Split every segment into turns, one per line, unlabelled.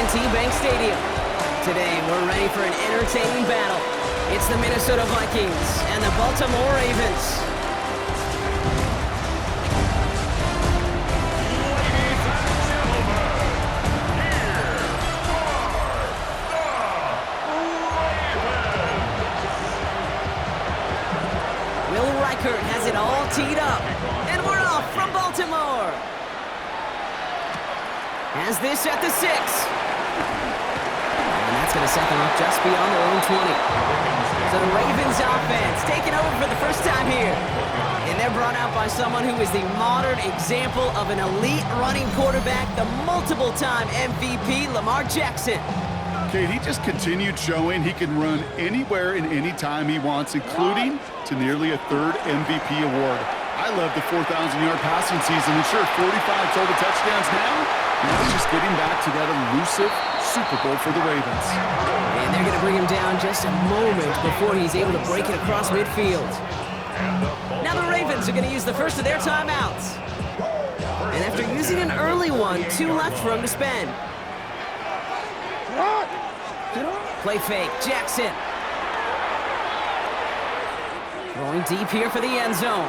M&T Bank Stadium. Today, we're ready for an entertaining battle. It's the Minnesota Vikings and the Baltimore Ravens. Has it all teed up, and we're off from Baltimore. Has this at the 6. And that's going to set them up just beyond their own 20. So the Ravens offense taking over for the first time here. And they're brought out by someone who is the modern example of an elite running quarterback, the multiple-time MVP, Lamar Jackson.
Kate, he just continued showing he can run anywhere and any time he wants, including to nearly a third MVP award. I love the 4,000-yard passing season. And sure, 45 total touchdowns now. He's just getting back to that elusive Super Bowl for the Ravens.
And they're going to bring him down just a moment before he's able to break it across midfield. Now the Ravens are going to use the first of their timeouts. And after using an early one, 2 left for him to spend. Play fake, Jackson. Going deep here for the end zone.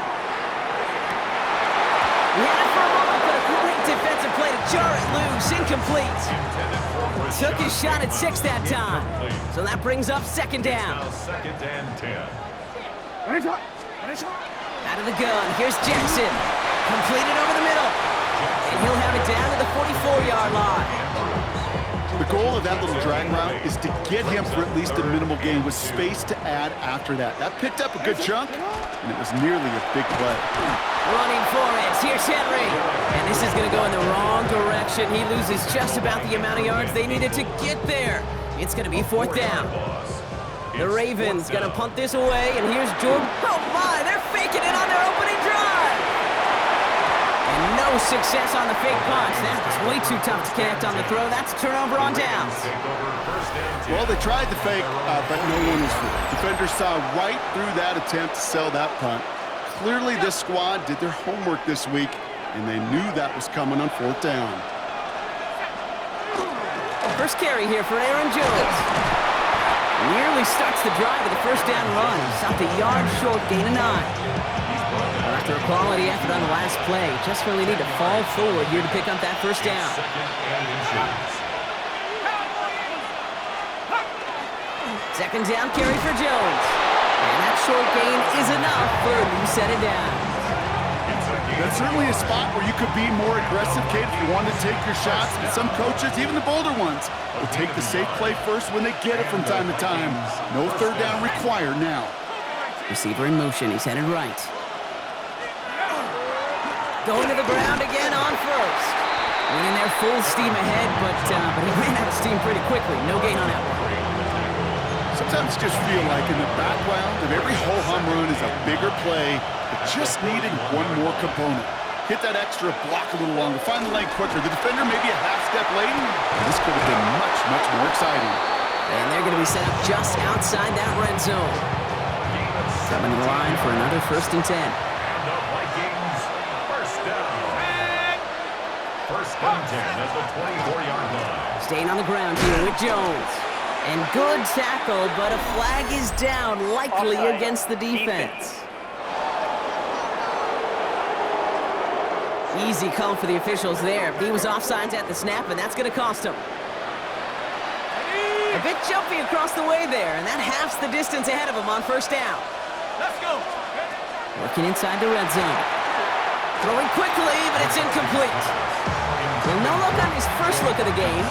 He had it for a moment, but a great defensive play to jar it loose. Incomplete. Took his shot at 6 that time. So that brings up second down.
Second and 10.
Out of the gun, here's Jackson. Completed over the middle. And he'll have it down to the 44-yard line.
The goal of that little drag route is to get him for at least a minimal gain with space to add after that. That picked up a good chunk, and it was nearly a big play.
Running for it. Here's Henry. And this is going to go in the wrong direction. He loses just about the amount of yards they needed to get there. It's going to be 4th down. The Ravens going to punt this away, and here's Jordan. Oh, my, they're faking it on their opening drive. And no success on the fake punch. That's way too tough to connect on the throw. That's a turnover on downs.
Well, they tried the fake, but no one was fooled. Defenders saw right through that attempt to sell that punt. Clearly, this squad did their homework this week, and they knew that was coming on 4th down.
First carry here for Aaron Jones. Nearly starts the drive with a first down run. Stopped a yard short, gain of 9. After a quality effort on the last play, just really need to fall forward here to pick up that first down. Second down carry for Jones. And that short gain is enough for a new set of downs.
That's certainly a spot where you could be more aggressive, Kate, if you want to take your shots. But some coaches, even the bolder ones, will take the safe play first when they get it from time to time. No third down required now.
Receiver in motion. He's headed right. Going to the ground again on first. Went in there full steam ahead, but he ran out of steam pretty quickly. No gain on that one.
Sometimes just feel like in the background of every ho-hum run is a bigger play that just needed one more component. Hit that extra block a little longer, find the lane quicker. The defender maybe a half step late. This could have been much, much more exciting.
And they're going to be set up just outside that red zone. Coming to the line for another 1st and 10.
First and 10 at the 24-yard line.
Staying on the ground here with Jones. And good tackle, but a flag is down, likely against the defense. Easy call for the officials there. He was offsides at the snap, and that's going to cost him. A bit jumpy across the way there, and that halves the distance ahead of him on first down.
Let's go.
Working inside the red zone. Throwing quickly, but it's incomplete. Well, no look on his first look of the game,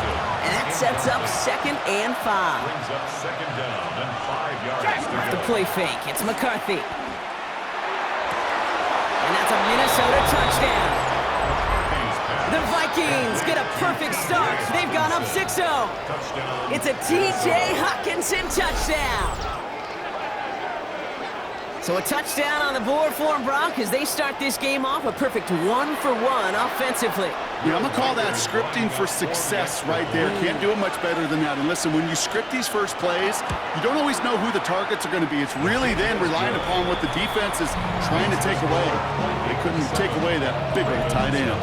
and that sets up 2nd and 5.
Brings up 2nd down and 5 yards.
Off the play fake, it's McCarthy. And that's a Minnesota touchdown. The Vikings get a perfect start. They've gone up 6-0. It's a T.J. Hockenson touchdown. So a touchdown on the board for them, Brock, as they start this game off a perfect 1-for-1 offensively.
Yeah, I'm going to call that scripting for success right there. Can't do it much better than that. And listen, when you script these first plays, you don't always know who the targets are going to be. It's really then relying upon what the defense is trying to take away. They couldn't take away that big old tight end.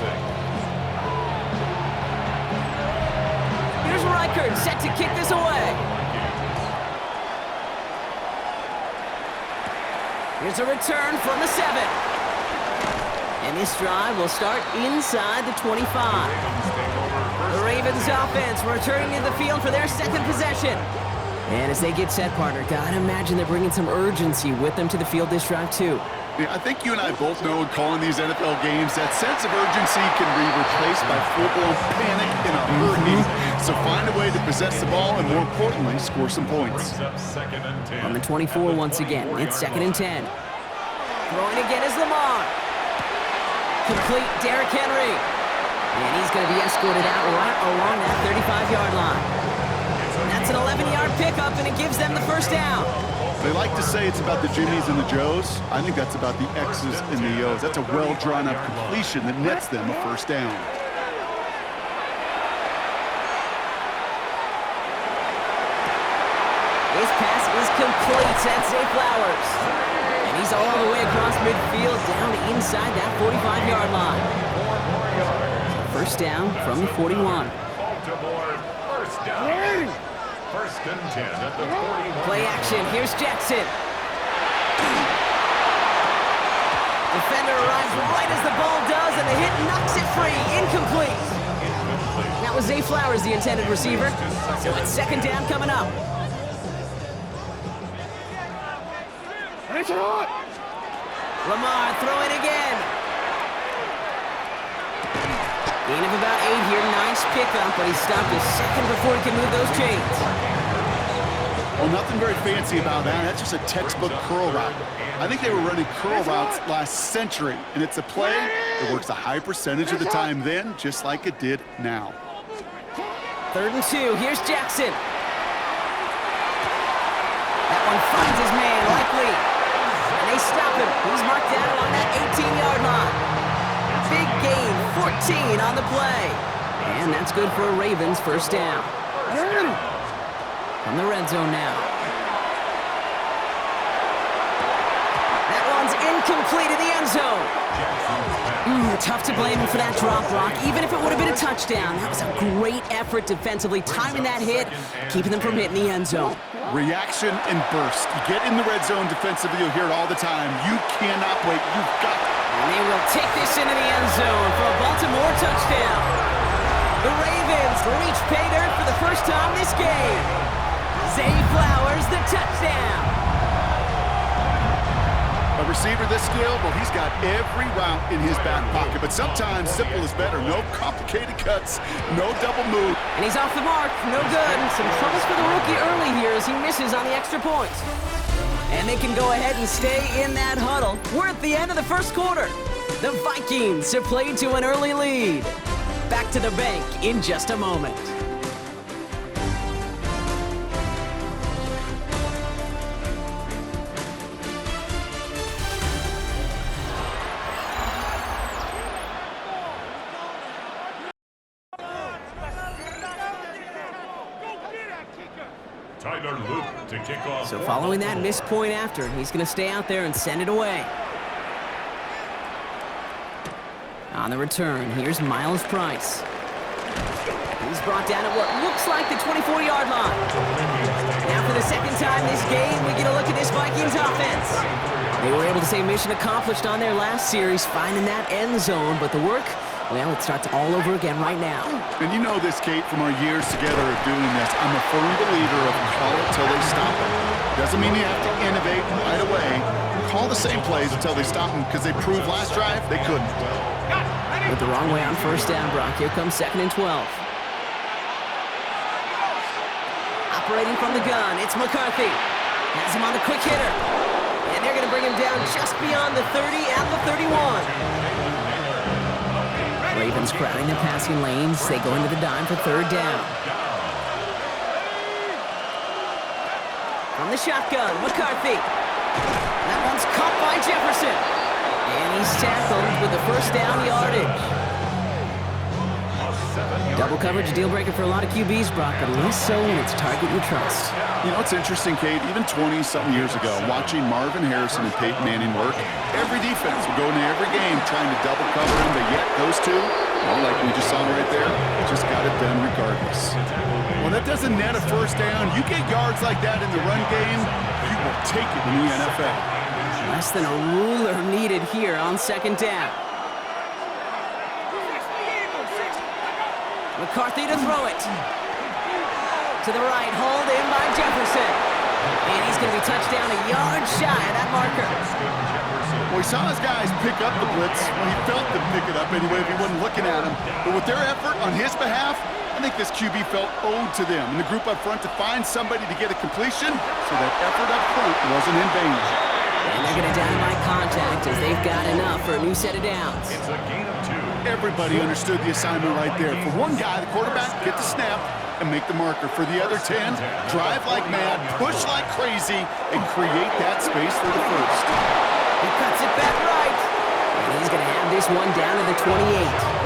Here's third, set to kick this away. Here's a return from the 7. And this drive will start inside the 25. The Ravens offense returning to the field for their second possession. And as they get set, partner, gotta imagine they're bringing some urgency with them to the field this drive, too.
Yeah, I think you and I both know in calling these NFL games that sense of urgency can be replaced by full-blown panic in a hurry. So find a way to possess the ball and, more importantly, score some points.
On the 24 once again, it's 2nd and 10. Throwing again is Lamar. Complete Derrick Henry. And he's going to be escorted out right along that 35-yard line. That's an 11-yard pickup, and it gives them the first down.
They like to say it's about the Jimmies and the Joes. I think that's about the X's and the O's. That's a well-drawn-up completion that nets them a first down.
His pass is complete. That's Zay Flowers. And he's all the way across midfield down inside that 45-yard line. First down from the 41.
First down. First and 10 at the 41.
Play action. Here's Jackson. Defender arrives right as the ball does, and the hit knocks it free. Incomplete. That was Zay Flowers, the intended receiver. So it's 2nd down coming up. Lamar throwing again. Gain of about 8 here. Nice pickup, but he stopped a second before he can move those chains.
Well, nothing very fancy about that. That's just a textbook curl route. I think they were running curl routes last century, and it's a play that works a high percentage of the time then, just like it did now.
3rd and 2. Here's Jackson. That one finds his man, likely. And they stop him. He's marked down along that 18-yard line. Big gain, 14 on the play. And that's good for a Ravens first down. From the red zone now. That one's incomplete in the end zone. Tough to blame him for that drop, Brock. Even if it would have been a touchdown, that was a great effort defensively, timing that hit, keeping them from hitting the end zone.
Reaction and burst. You get in the red zone defensively, you'll hear it all the time. You cannot wait. You've got it.
And they will take this into the end zone for a Baltimore touchdown. The Ravens reach pay dirt for the first time this game. Zay Flowers, the touchdown.
A receiver this skilled, well, he's got every route in his back pocket. But sometimes simple is better. No complicated cuts, no double move.
And he's off the mark. No good. Some troubles for the rookie early here as he misses on the extra points. And they can go ahead and stay in that huddle. We're at the end of the first quarter. The Vikings have played to an early lead. Back to the bank in just a moment. So following that missed point after, he's going to stay out there and send it away. On the return, here's Miles Price. He's brought down at what looks like the 24-yard line. Now for the second time this game, we get a look at this Vikings offense. They were able to say mission accomplished on their last series, finding that end zone, but the work, well, it starts all over again right now.
And you know this, Kate, from our years together of doing this. I'm a firm believer of call it till they stop it. Doesn't mean you have to innovate right away. Call the same plays until they stop them, because they proved last drive they couldn't.
Went the wrong way on first down, Brock. Here comes 2nd and 12. Operating from the gun, it's McCarthy. Has him on the quick hitter. And they're going to bring him down just beyond the 30 and the 31. Ravens crowding the passing lanes. They go into the dime for 3rd down. From the shotgun, McCarthy. That one's caught by Jefferson. And he's tackled with the first down yardage. Double coverage, deal breaker for a lot of QBs, Brock, but less so when it's a target you trust.
You know, it's interesting, Kate, even 20-something years ago, watching Marvin Harrison and Peyton Manning work, every defense would go into every game trying to double cover him, but yet those two, Well, like we just saw right there, just got it done regardless. Well, that doesn't net a first down. You get yards like that in the run game, you will take it in the NFL.
Less than a ruler needed here on second down. McCarthy to throw it. To the right, hauled in by Jefferson. And he's going to be touched down a yard shy of that marker.
Well, he saw his guys pick up the blitz. Well, he felt them pick it up anyway if he wasn't looking at him. But with their effort on his behalf, I think this QB felt owed to them and the group up front to find somebody to get a completion, so that effort up front wasn't in vain.
And they're going to down by contact as they've got enough for a new set of downs.
It's a gain of 2.
Everybody understood the assignment right there. For one guy, the quarterback, get the snap and make the marker. For the other 10, drive like mad, push like crazy, and create that space for the first.
He cuts it back right. And he's going to have this one down to the 28.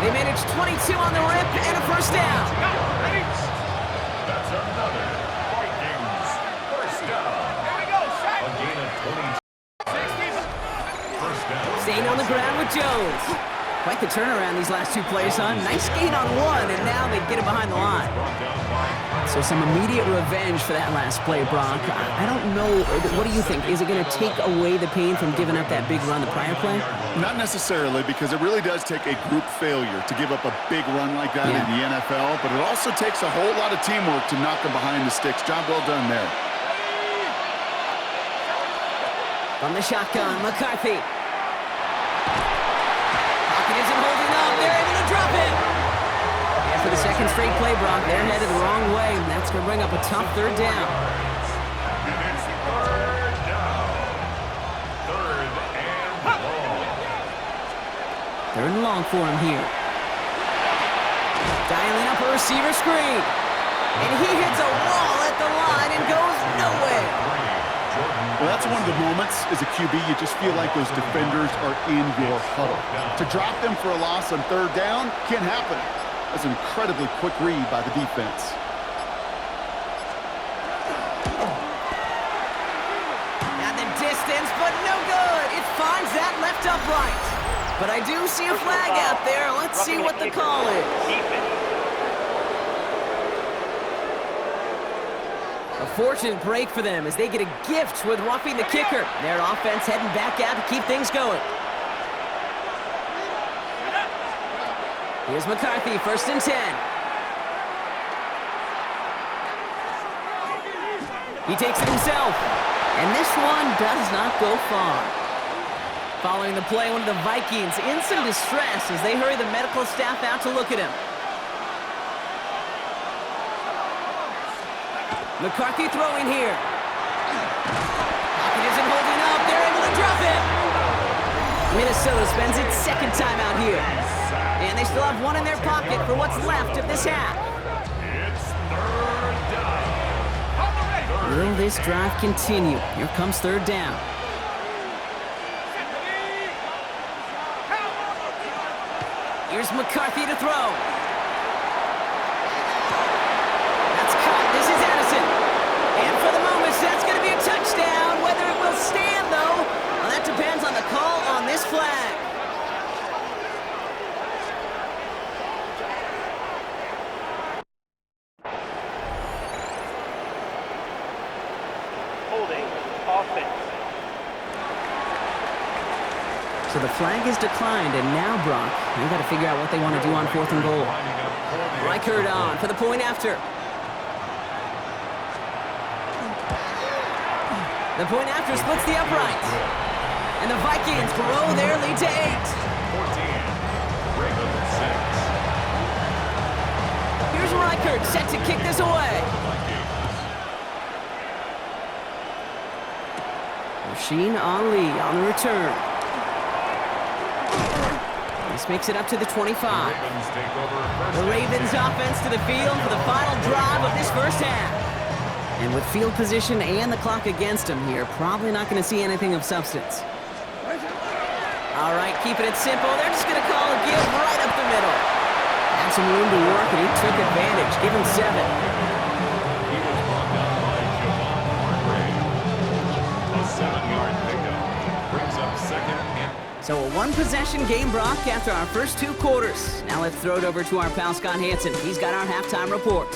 They managed 22 on the rip and a first down.
That's another Vikings first down. Here we go, Shaq. A gain of 20. First down.
Staying on the ground with Jones. Quite the turnaround these last two plays, huh? Nice gain on one, and now they get it behind the line. So some immediate revenge for that last play, Brock. I don't know. What do you think? Is it going to take away the pain from giving up that big run the prior play?
Not necessarily, because it really does take a group failure to give up a big run like that in the NFL, but it also takes a whole lot of teamwork to knock them behind the sticks. Job well done there.
From the shotgun, McCarthy. Pocket isn't holding up. They're able to drop it. And for the second straight play, Brock, they're headed the wrong way. And that's going to bring up a tough third down.
And it's third down. Third and long.
Third and long for him here. Dialing up a receiver screen. And he hits a wall at the line and goes nowhere.
Well, that's one of the moments as a QB you just feel like those defenders are in your huddle. To drop them for a loss on third down can't happen. That's an incredibly quick read by the defense.
At the distance, but no good. It finds that left upright. But I do see a flag out there. Let's see what the call is. A fortunate break for them as they get a gift with roughing the kicker. Their offense heading back out to keep things going. Here's McCarthy, first and 10. He takes it himself. And this one does not go far. Following the play, one of the Vikings in some distress as they hurry the medical staff out to look at him. McCarthy throwing here. Pocket isn't holding up. They're able to drop it. Minnesota spends its second time out here. And they still have one in their pocket for what's left of this half.
It's third down.
Will this drive continue? Here comes third down. Here's McCarthy to throw. That's caught. This is Addison. And for the moment, that's going to be a touchdown. Whether it will stand, though, well, that depends on the call on this flag.
Holding offense.
So the flag is declined, and now, Brock, they've got to figure out what they want to do on fourth and goal. Reichert on for the point after. The point after splits the upright. And the Vikings grow their lead to 8.
14. Ravens 6.
Here's Reichert set to kick this away. Rasheen Ali on the return. This makes it up to the 25.
Ravens take over first.
The Ravens offense to the field for the final drive of this first half. And with field position and the clock against them here, probably not going to see anything of substance. All right, keeping it simple. They're just going to call a give right up the middle. Had some room to work, and he took advantage. Give him 7.
He was brought down by Javon Hargrave. A 7-yard pickup brings up second and
So a one-possession game, Brock, after our first 2 quarters. Now let's throw it over to our pal Scott Hansen. He's got our halftime report.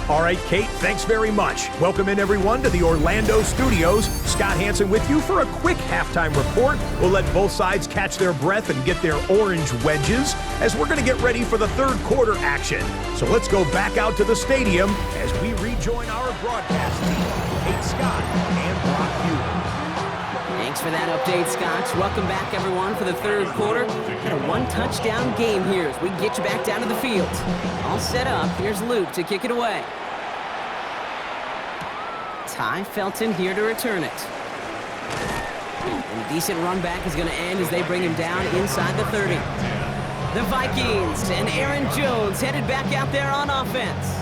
All right, Kate, thanks very much. Welcome in, everyone, to the Orlando studios. Scott Hansen with you for a quick halftime report. We'll let both sides catch their breath and get their orange wedges as we're going to get ready for the third quarter action. So let's go back out to the stadium as we rejoin our broadcast team, Kate Scott and Brock Hughes.
Thanks for that update, Scott. Welcome back, everyone, for the third quarter. Got a one-touchdown game here as we get you back down to the field. All set up. Here's Luke to kick it away. Ty Felton here to return it. And a decent run back is going to end as they bring him down inside the 30. The Vikings and Aaron Jones headed back out there on offense.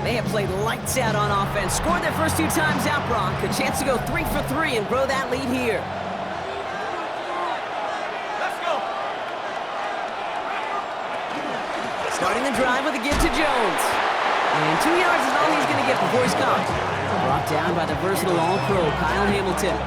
They have played lights out on offense. Scored their first 2 times out, Brock. A chance to go 3 for 3 and grow that lead here.
Let's go.
Starting the drive with a give to Jones. And 2 yards is all he's going to get before he's caught. Brought down by the versatile All-Pro, Kyle Hamilton.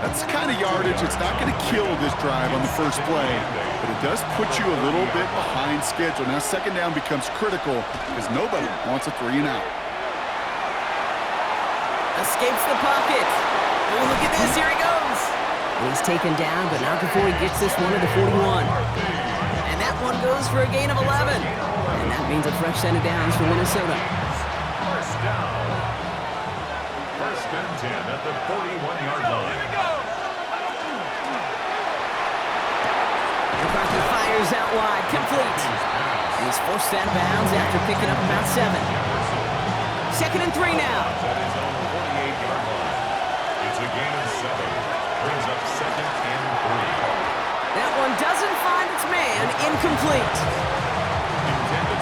That's the kind of yardage it's not going to kill this drive on the first play, but it does put you a little bit behind schedule. Now second down becomes critical because nobody wants a 3 and out.
Escapes the pocket. Oh, look at this. Here he goes. And he's taken down, but not before he gets this one to the 41. And that one goes for a gain of 11. And that means a fresh set of downs for Minnesota.
First down. First and 10 at the 41-yard line.
McCarthy fires out wide, complete. And he's forced that bounds after picking up about 7. Second and 3 now.
That is on the 48-yard line. It's a gain of 7. Brings up second and 3.
That one doesn't find its man, incomplete.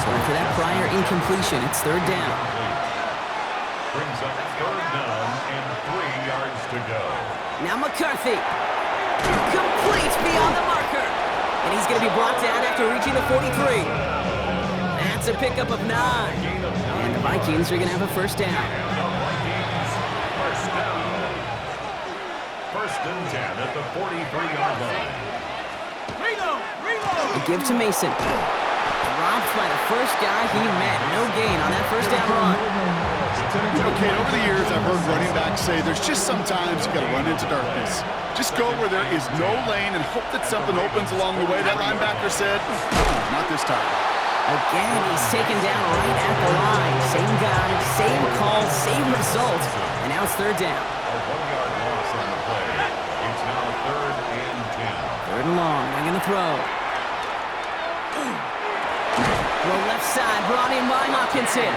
So after that prior incompletion, it's third down.
Brings up third down and 3 yards to go.
Now McCarthy. Complete beyond the marker. And he's going to be brought down after reaching the 43. That's a pickup of 9. And the Vikings are going to have a first down.
First down. First and 10 at the 43-yard line.
A give to Mason. Dropped by the first guy he met. No gain on that first down run.
Okay, over the years, I've heard running backs say there's just sometimes you got to run into darkness. Just go where there is no lane and hope that something opens along the way. That linebacker said, not this time.
Again, he's taken down right at the line. Same guy, same call, same result. And now it's third down.
A 1-yard loss on the play. It's now third and 10.
Third and long, they're going to throw. Throw left side, brought in by Hawkinson.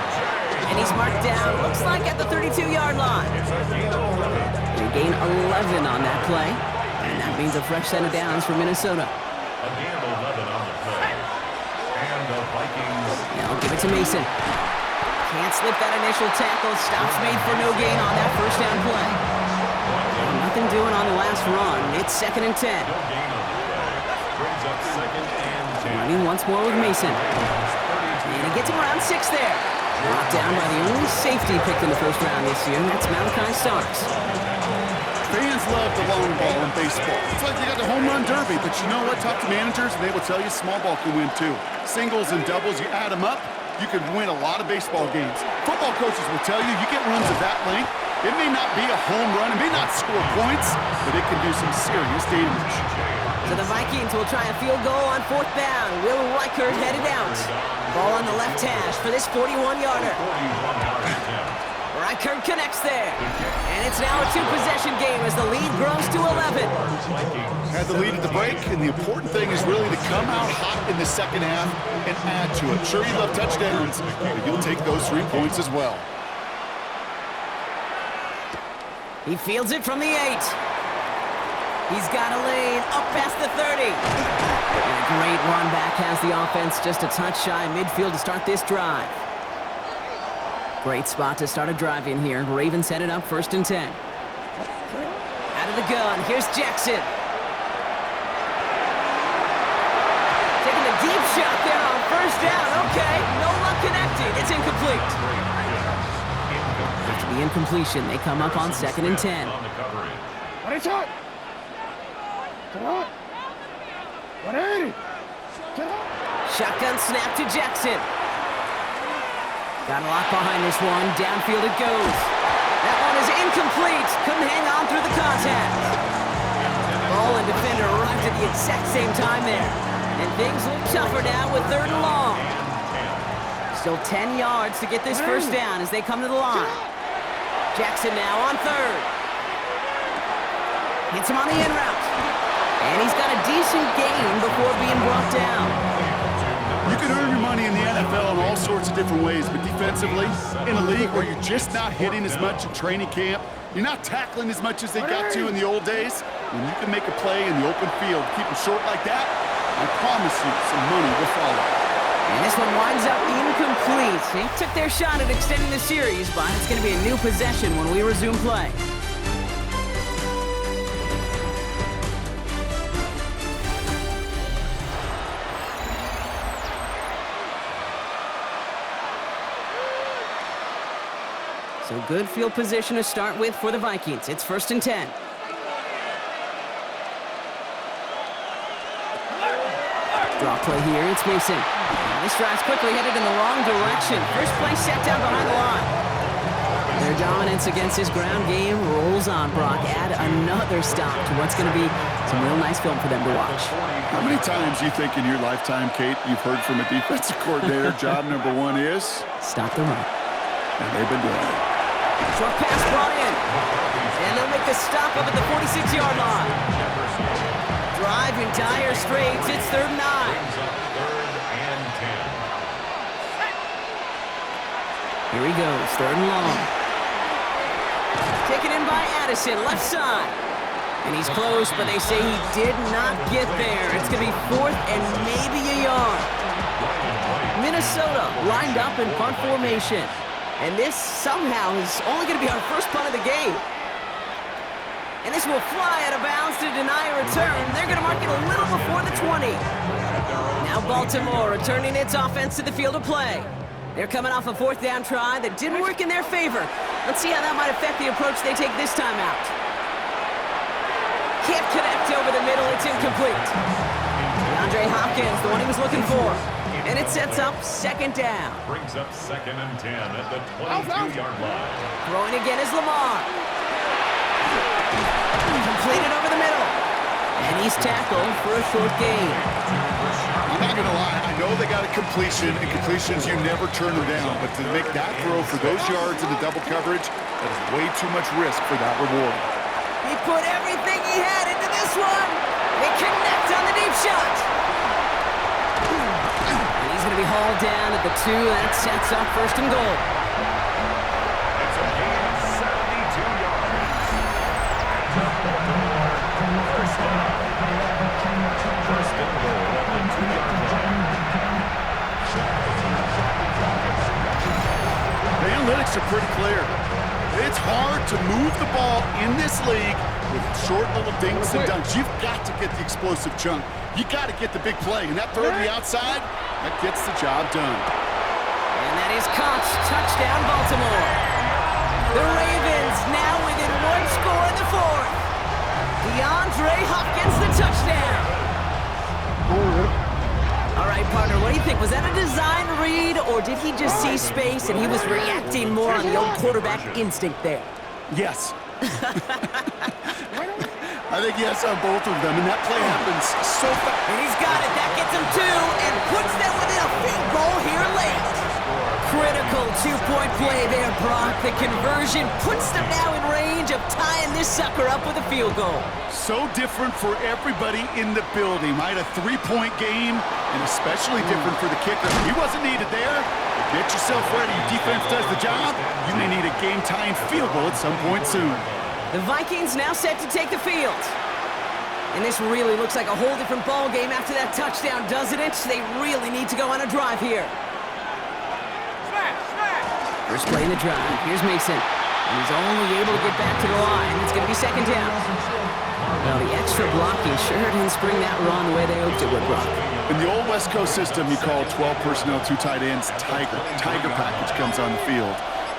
And he's marked down, looks like at the 32-yard line. They gain 11 on that play. And that means a fresh set of downs for Minnesota.
A gain of 11 on the play. And the Vikings.
Now give it to Mason. Can't slip that initial tackle. Stops made for no gain on that first down play. And nothing doing on the last run. It's second and 10.
No gain on the play. Brings up second and 10.
Running once more with Mason. And he gets him around 6 there. Brought down by the only safety picked in the first round this year. That's Malachi Starks.
Fans love the long ball in baseball. It's like they got the home run derby, but you know what? Talk to managers, and they will tell you small ball can win too. Singles and doubles, you add them up, you can win a lot of baseball games. Football coaches will tell you, you get runs of that length, it may not be a home run, it may not score points, but it can do some serious damage.
So the Vikings will try a field goal on fourth down. Will Reichert headed out. Ball on the left hash for this 41-yarder. Reichert connects there. And it's now a 2-possession game as the lead grows to 11.
Had the lead at the break, and the important thing is really to come out hot in the second half and add to it. Sure, you love touchdowns, but you'll take those 3 points as well.
He fields it from the 8. He's got a lane up past the 30. And a great run back has the offense just a touch shy midfield to start this drive. Great spot to start a drive in here. Ravens set it up first and 10. Out of the gun, here's Jackson. Taking a deep shot there on first down. Okay, no luck connecting. It's incomplete. After the incompletion, they come up on second and 10.
On the coverage.
Shotgun snap to Jackson. Got a lot behind this one. Downfield it goes. That one is incomplete. Couldn't hang on through the contact. Ball and defender arrived at the exact same time there. And things look tougher now with 3rd and long. Still 10 yards to get this first down as they come to the line. Jackson now on 3rd. Hits him on the in route. And he's got a decent gain before being brought down.
You can earn your money in the NFL in all sorts of different ways, but defensively, in a league where you're just not hitting as much in training camp, you're not tackling as much as they got to in the old days, when you can make a play in the open field, keep them short like that, I promise you some money will follow.
And this one winds up incomplete. They took their shot at extending the series, but it's going to be a new possession when we resume play. So good field position to start with for the Vikings. It's 1st and 10. Draw play here, it's Mason. This drive's quickly headed in the wrong direction. First play set down behind the line. Their dominance against his ground game rolls on, Brock. Add another stop to what's going to be some real nice film for them to watch.
How many times do you think in your lifetime, Kate, you've heard from a defensive coordinator, job number 1 is?
Stop the run.
And they've been doing it.
Short pass brought in. And they'll make the stop up at the 46-yard line. Driving dire straits, it's 3rd and 9. Here he goes, 3rd and long. Taken in by Addison, left side. And he's close, but they say he did not get there. It's going to be 4th and maybe a yard. Minnesota lined up in punt formation. And this somehow is only going to be our first punt of the game. And this will fly out of bounds to deny a return. They're going to mark it a little before the 20. Now Baltimore returning its offense to the field of play. They're coming off a 4th down try that didn't work in their favor. Let's see how that might affect the approach they take this time out. Can't connect over the middle. It's incomplete. DeAndre Hopkins, the one he was looking for. And it sets up 2nd down.
Brings up 2nd and 10 at the 22-yard line.
Throwing again is Lamar. Completed over the middle. And he's tackled for a short gain.
I'm not going to lie. I know they got a completion, and completions, you never turn them down. But to make that throw for those yards in the double coverage, that is way too much risk for that reward.
He put everything he had into this one. They connect on the deep shot. And he's going to be hauled down at the 2. That sets up 1st and goal.
It's a gain of 72 yards. First down. 1st and goal at the 2-yard line.
The analytics are pretty clear. It's hard to move the ball in this league with short little dinks and dunks. You've got to get the explosive chunk. You got to get the big play. And that throw to the outside, that gets the job done.
And that is caught. Touchdown, Baltimore. The Ravens now within 1 score in the 4th. DeAndre Hopkins, the touchdown. All right, partner, what do you think? Was that a design read, or did he just see space and he was reacting more on the old quarterback instinct there?
Yes. I think yes on both of them, and that play happens so fast.
And he's got it. That gets him 2 and puts them within a field goal here late. Critical 2-point play there, Brock. The conversion puts them now in range of tying this sucker up with a field goal.
So different for everybody in the building, right? A 3-point game, and especially different for the kicker. He wasn't needed there. Get yourself ready. Your defense does the job. You may need a game-tying field goal at some point soon.
The Vikings now set to take the field. And this really looks like a whole different ball game after that touchdown, doesn't it? They really need to go on a drive here. First play in the drive. Here's Mason. And he's only able to get back to the line. It's going to be 2nd down. Well, the extra blocking sure didn't spring that run the way they hoped it would, Brock.
In the old West Coast system, you call 12 personnel, 2 tight ends, Tiger. Tiger package comes on the field.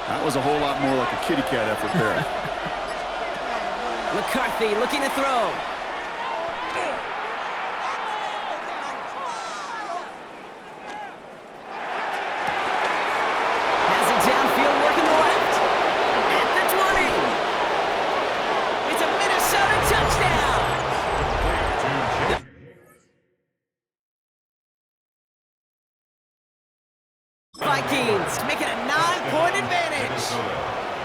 That was a whole lot more like a kitty cat effort there.
McCarthy looking to throw. Vikings to make it a 9-point advantage.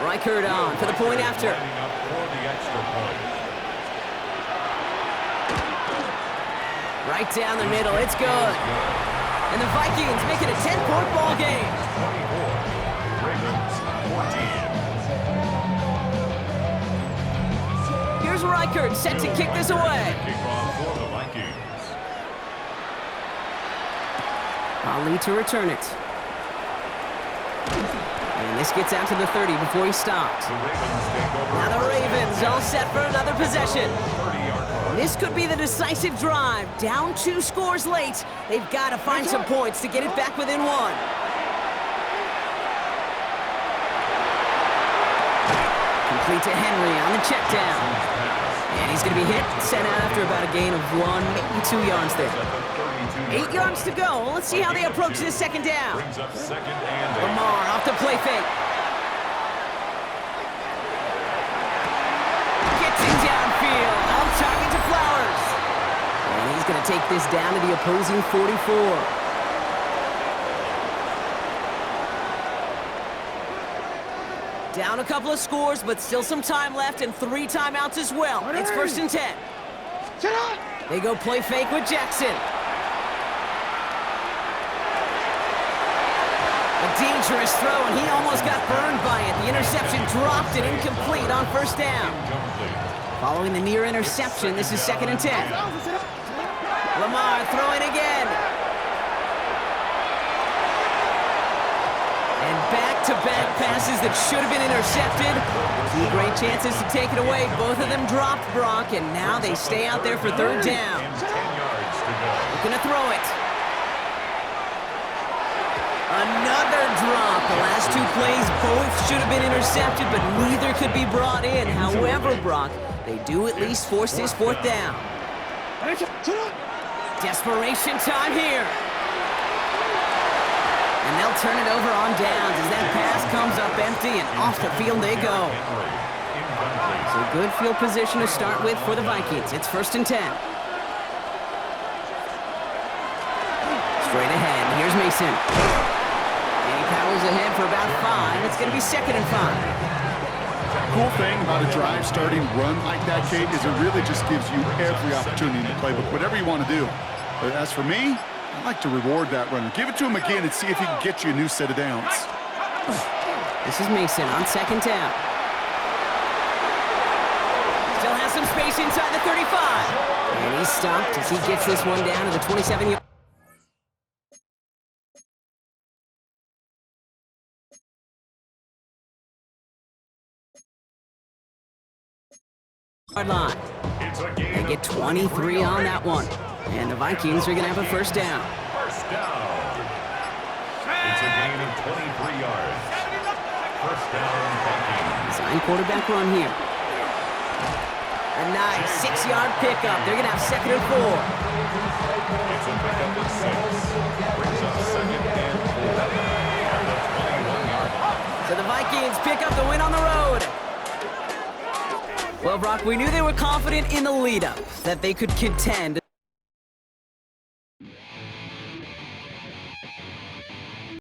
Reichert on for the point after.
Lining up for the extra point.
Right down the middle, it's good. And the Vikings make it a 10-point ball game.
24. Ravens 14.
Here's Reichert set to kick this away.
Kickoff for the Vikings.
Ali to return it. And this gets out to the 30 before he stopped.
The Ravens take over.
Now the Ravens all set for another possession.
30-yard line.
This could be the decisive drive. Down 2 scores late. They've got to find some points to get it back within 1. Complete to Henry on the check down. And he's going to be hit, sent out after about a gain of 1, maybe 2 yards there. 8 yards to go. Let's see how they approach this second down.
Brings up second and 8.
Lamar off the play fake. Gets him downfield. On target to Flowers. And he's going to take this down to the opposing 44. Down a couple of scores, but still some time left and 3 timeouts as well. It's 1st and 10. They go play fake with Jackson. A dangerous throw, and he almost got burned by it. The interception dropped and incomplete on 1st down. Following the near interception, this is 2nd and 10. Lamar throwing again. And back-to-back passes that should have been intercepted. 2 great chances to take it away. Both of them dropped, Brock, and now they stay out there for 3rd down.
10 yards to go.
Looking to throw it. Another drop. The last 2 plays both should have been intercepted, but neither could be brought in. However, Brock, they do at least force this 4th down. Desperation time here. And they'll turn it over on downs as that pass comes up empty and off the field they go. So good field position to start with for the Vikings. It's 1st and 10. Straight ahead. Here's Mason. And he powers ahead for about 5. It's going to be 2nd and 5.
Cool thing about a drive starting run like that, Kate, is it really just gives you every opportunity in the playbook, whatever you want to do. But as for me, I like to reward that runner. Give it to him again and see if he can get you a new set of downs.
This is Mason on 2nd down. Still has some space inside the 35. And he's stopped as he gets this one down to the 27-yard line. They get 23 on that one. And the Vikings are going to have a 1st down.
1st down. It's a gain of 23 yards. 1st down, Vikings.
Design quarterback run here. A nice 6-yard pickup. They're going to have 2nd and 4.
It's a pickup of 6. Brings up second and 4. At the 21-yard line.
So the Vikings pick up the win on the road. Well, Brock, we knew they were confident in the lead-up, that they could contend.